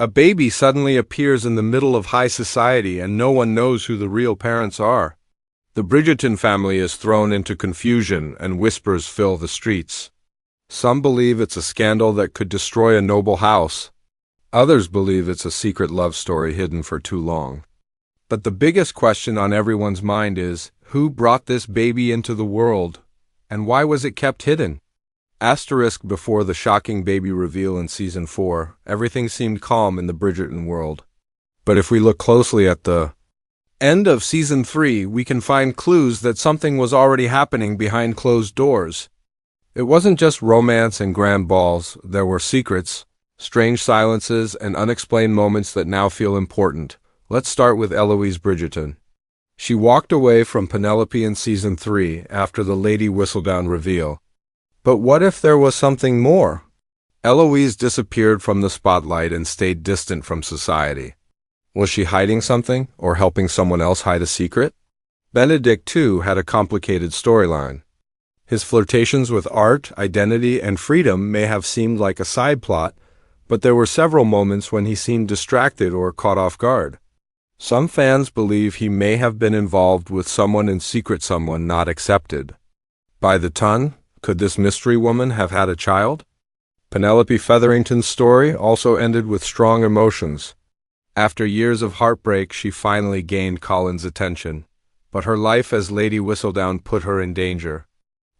A baby suddenly appears in the middle of high society and no one knows who the real parents are. The Bridgerton family is thrown into confusion and whispers fill the streets. Some believe it's a scandal that could destroy a noble house. Others believe it's a secret love story hidden for too long. But the biggest question on everyone's mind is, who brought this baby into the world, and why was it kept hidden? Asterisk before the shocking baby reveal in Season 4, everything seemed calm in the Bridgerton world. But if we look closely at the end of Season 3, we can find clues that something was already happening behind closed doors. It wasn't just romance and grand balls, there were secrets, strange silences, and unexplained moments that now feel important. Let's start with Eloise Bridgerton. She walked away from Penelope in Season 3 after the Lady Whistledown reveal. But what if there was something more? Eloise disappeared from the spotlight and stayed distant from society. Was she hiding something, or helping someone else hide a secret? Benedict, too, had a complicated storyline. His flirtations with art, identity, and freedom may have seemed like a side plot, but there were several moments when he seemed distracted or caught off guard. Some fans believe he may have been involved with someone in secret, someone not accepted. By the ton, could this mystery woman have had a child? Penelope Featherington's story also ended with strong emotions. After years of heartbreak, she finally gained Colin's attention, but her life as Lady Whistledown put her in danger.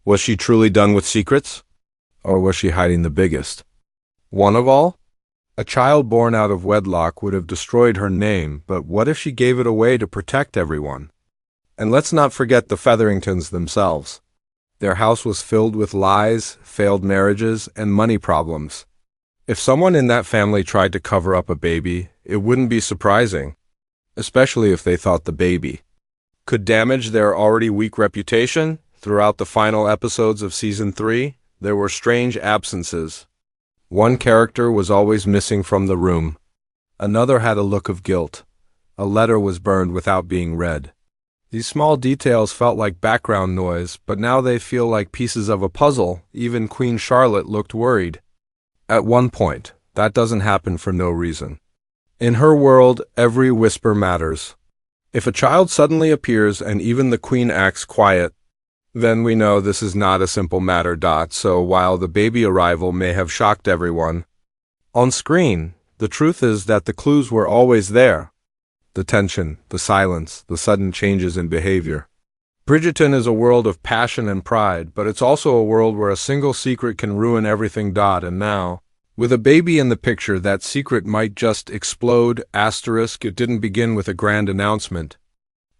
Was she truly done with secrets? Or was she hiding the biggest one of all? A child born out of wedlock would have destroyed her name, but what if she gave it away to protect everyone? And let's not forget the Featheringtons themselves. Their house was filled with lies, failed marriages, and money problems. If someone in that family tried to cover up a baby, it wouldn't be surprising, especially if they thought the baby could damage their already weak reputation. Throughout the final episodes of Season 3, there were strange absences. One character was always missing from the room. Another had a look of guilt. A letter was burned without being read. These small details felt like background noise, but now they feel like pieces of a puzzle. Even Queen Charlotte looked worried. At one point, that doesn't happen for no reason. In her world, every whisper matters. If a child suddenly appears and even the Queen acts quiet, then we know this is not a simple matter. So while the baby arrival may have shocked everyone on screen, the truth is that the clues were always there. The tension, the silence, the sudden changes in behavior. Bridgerton is a world of passion and pride, but it's also a world where a single secret can ruin everything. And now, with a baby in the picture, that secret might just explode. Asterisk, it didn't begin with a grand announcement.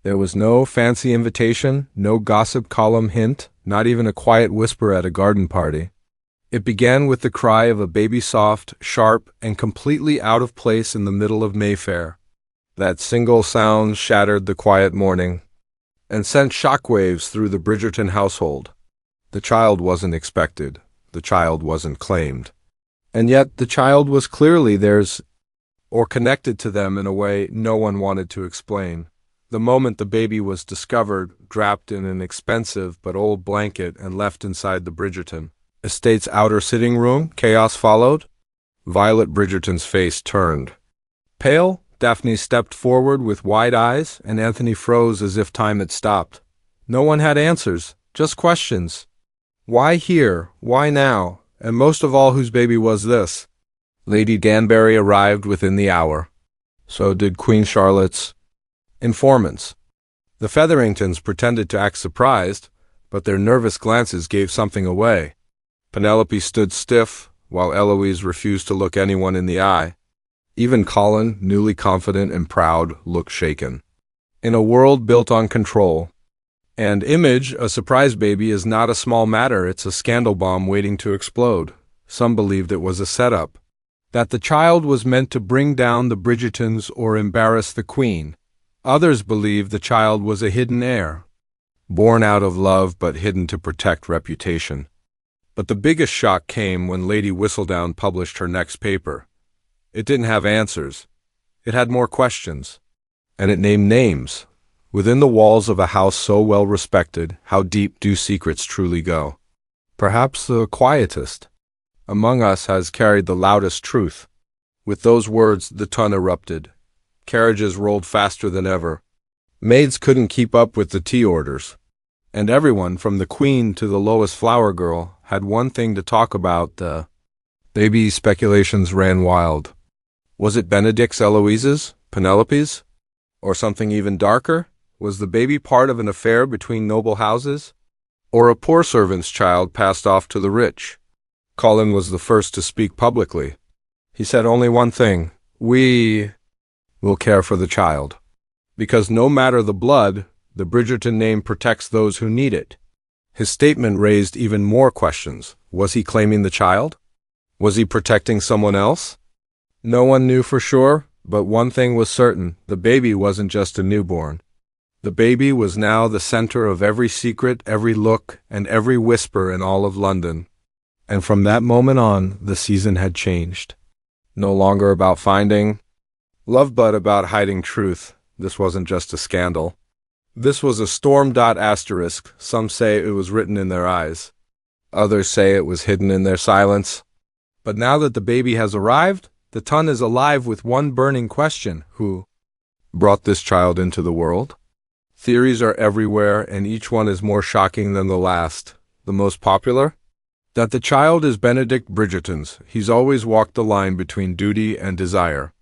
There was no fancy invitation, no gossip column hint, not even a quiet whisper at a garden party. It began with the cry of a baby, soft, sharp, and completely out of place in the middle of Mayfair. That single sound shattered the quiet morning and sent shockwaves through the Bridgerton household. The child wasn't expected. The child wasn't claimed. And yet the child was clearly theirs, or connected to them in a way no one wanted to explain. The moment the baby was discovered, wrapped in an expensive but old blanket and left inside the Bridgerton estate's outer sitting room, chaos followed. Violet Bridgerton's face turned pale. Daphne stepped forward with wide eyes, and Anthony froze as if time had stopped. No one had answers, just questions. Why here? Why now? And most of all, whose baby was this? Lady Danbury arrived within the hour. So did Queen Charlotte's informants. The Featheringtons pretended to act surprised, but their nervous glances gave something away. Penelope stood stiff, while Eloise refused to look anyone in the eye. Even Colin, newly confident and proud, looked shaken. In a world built on control and image, a surprise baby is not a small matter. It's a scandal bomb waiting to explode. Some believed it was a setup, that the child was meant to bring down the Bridgertons or embarrass the Queen. Others believed the child was a hidden heir, born out of love but hidden to protect reputation. But the biggest shock came when Lady Whistledown published her next paper. It didn't have answers. It had more questions. And it named names. Within the walls of a house so well respected, how deep do secrets truly go? Perhaps the quietest among us has carried the loudest truth. With those words, the ton erupted. Carriages rolled faster than ever. Maids couldn't keep up with the tea orders. And everyone, from the queen to the lowest flower girl, had one thing to talk about. The baby speculations ran wild. Was it Benedict's, Eloise's, Penelope's? Or something even darker? Was the baby part of an affair between noble houses? Or a poor servant's child passed off to the rich? Colin was the first to speak publicly. He said only one thing: we will care for the child. Because no matter the blood, the Bridgerton name protects those who need it. His statement raised even more questions. Was he claiming the child? Was he protecting someone else? No one knew for sure, but one thing was certain: the baby wasn't just a newborn. The baby was now the center of every secret, every look, and every whisper in all of London. And from that moment on, the season had changed. No longer about finding love, but about hiding truth. This wasn't just a scandal. This was a storm. Asterisk. Some say it was written in their eyes. Others say it was hidden in their silence. But now that the baby has arrived, the ton is alive with one burning question: who brought this child into the world? Theories are everywhere, and each one is more shocking than the last. The most popular? That the child is Benedict Bridgerton's. He's always walked the line between duty and desire.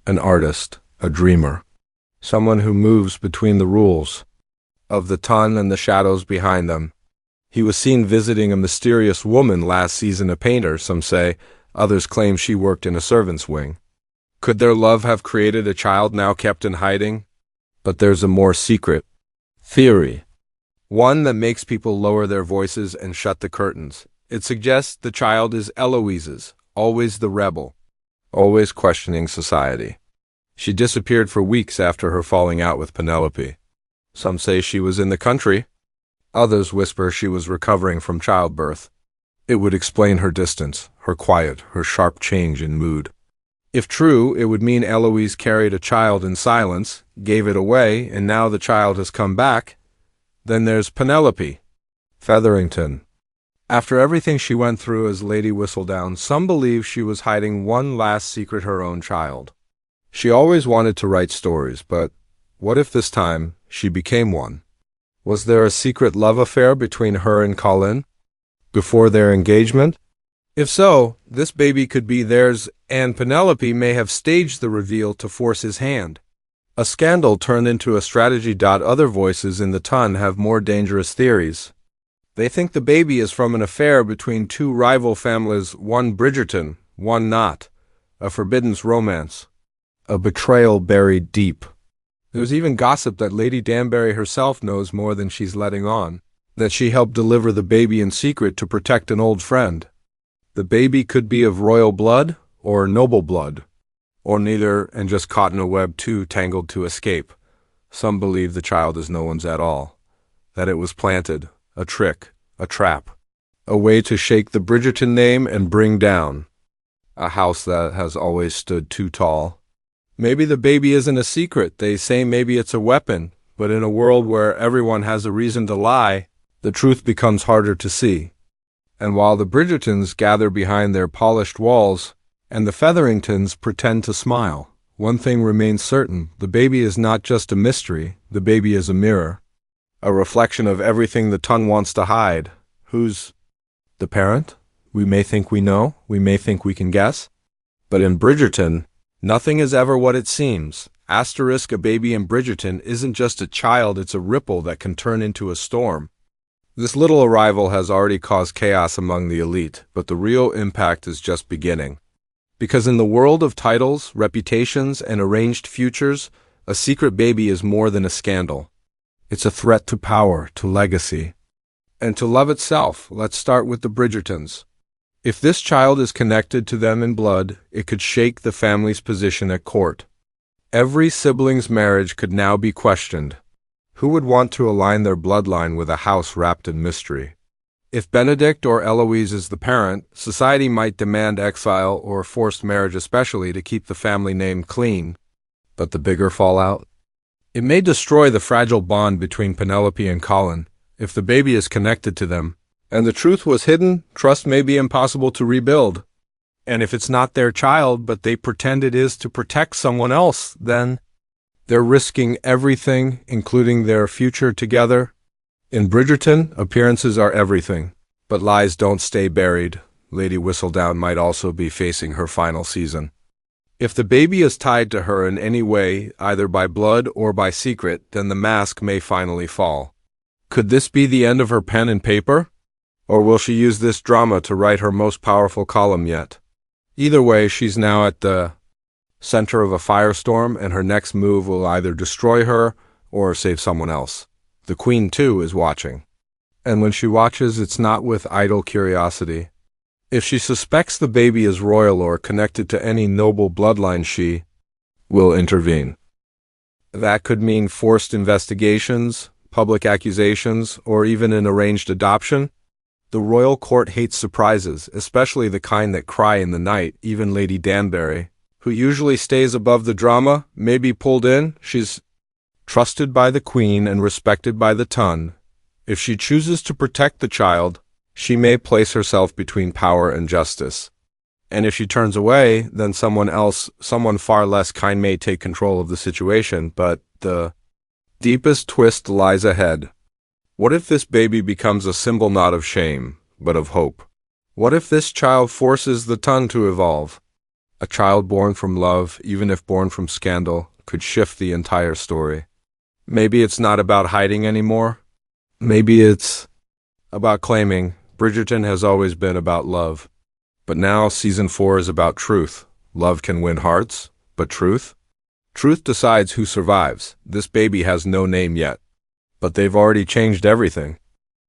An artist, a dreamer. Someone who moves between the rules of the ton and the shadows behind them. He was seen visiting a mysterious woman last season, a painter, some say. Others claim she worked in a servant's wing. Could their love have created a child now kept in hiding? But there's a more secret theory. One that makes people lower their voices and shut the curtains. It suggests the child is Eloise's, always the rebel, always questioning society. She disappeared for weeks after her falling out with Penelope. Some say she was in the country. Others whisper she was recovering from childbirth. It would explain her distance, her quiet, her sharp change in mood. If true, it would mean Eloise carried a child in silence, gave it away, and now the child has come back. Then there's Penelope, Featherington. After everything she went through as Lady Whistledown, some believe she was hiding one last secret: her own child. She always wanted to write stories, but what if this time she became one? Was there a secret love affair between her and Colin before their engagement? If so, this baby could be theirs, and Penelope may have staged the reveal to force his hand. A scandal turned into a strategy. Other voices in the ton have more dangerous theories. They think the baby is from an affair between two rival families, one Bridgerton, one not. A forbidden romance. A betrayal buried deep. There's even gossip that Lady Danbury herself knows more than she's letting on, that she helped deliver the baby in secret to protect an old friend. The baby could be of royal blood or noble blood, or neither, and just caught in a web too tangled to escape. Some believe the child is no one's at all, that it was planted, a trick, a trap, a way to shake the Bridgerton name and bring down a house that has always stood too tall. Maybe the baby isn't a secret. They say maybe it's a weapon, but in a world where everyone has a reason to lie, the truth becomes harder to see. And while the Bridgertons gather behind their polished walls, and the Featheringtons pretend to smile, one thing remains certain: the baby is not just a mystery, the baby is a mirror. A reflection of everything the ton wants to hide. Who's the parent? We may think we know, we may think we can guess. But in Bridgerton, nothing is ever what it seems. Asterisk. A baby in Bridgerton isn't just a child, it's a ripple that can turn into a storm. This little arrival has already caused chaos among the elite, but the real impact is just beginning. Because in the world of titles, reputations, and arranged futures, a secret baby is more than a scandal. It's a threat to power, to legacy, and to love itself. Let's start with the Bridgertons. If this child is connected to them in blood, it could shake the family's position at court. Every sibling's marriage could now be questioned. Who would want to align their bloodline with a house wrapped in mystery? If Benedict or Eloise is the parent, society might demand exile or forced marriage, especially to keep the family name clean. But the bigger fallout? It may destroy the fragile bond between Penelope and Colin. If the baby is connected to them, and the truth was hidden, trust may be impossible to rebuild. And if it's not their child, but they pretend it is to protect someone else, then they're risking everything, including their future together. In Bridgerton, appearances are everything. But lies don't stay buried. Lady Whistledown might also be facing her final season. If the baby is tied to her in any way, either by blood or by secret, then the mask may finally fall. Could this be the end of her pen and paper? Or will she use this drama to write her most powerful column yet? Either way, she's now at the center of a firestorm, and her next move will either destroy her or save someone else. The Queen, too, is watching. And when she watches, it's not with idle curiosity. If she suspects the baby is royal or connected to any noble bloodline, she will intervene. That could mean forced investigations, public accusations, or even an arranged adoption. The royal court hates surprises, especially the kind that cry in the night. Even Lady Danbury, who usually stays above the drama, may be pulled in. She's trusted by the Queen and respected by the ton. If she chooses to protect the child, she may place herself between power and justice. And if she turns away, then someone else, someone far less kind, may take control of the situation. But the deepest twist lies ahead. What if this baby becomes a symbol not of shame, but of hope? What if this child forces the ton to evolve? A child born from love, even if born from scandal, could shift the entire story. Maybe it's not about hiding anymore. Maybe it's about claiming. Bridgerton has always been about love. But now season 4 is about truth. Love can win hearts, but truth? Truth decides who survives. This baby has no name yet. But they've already changed everything.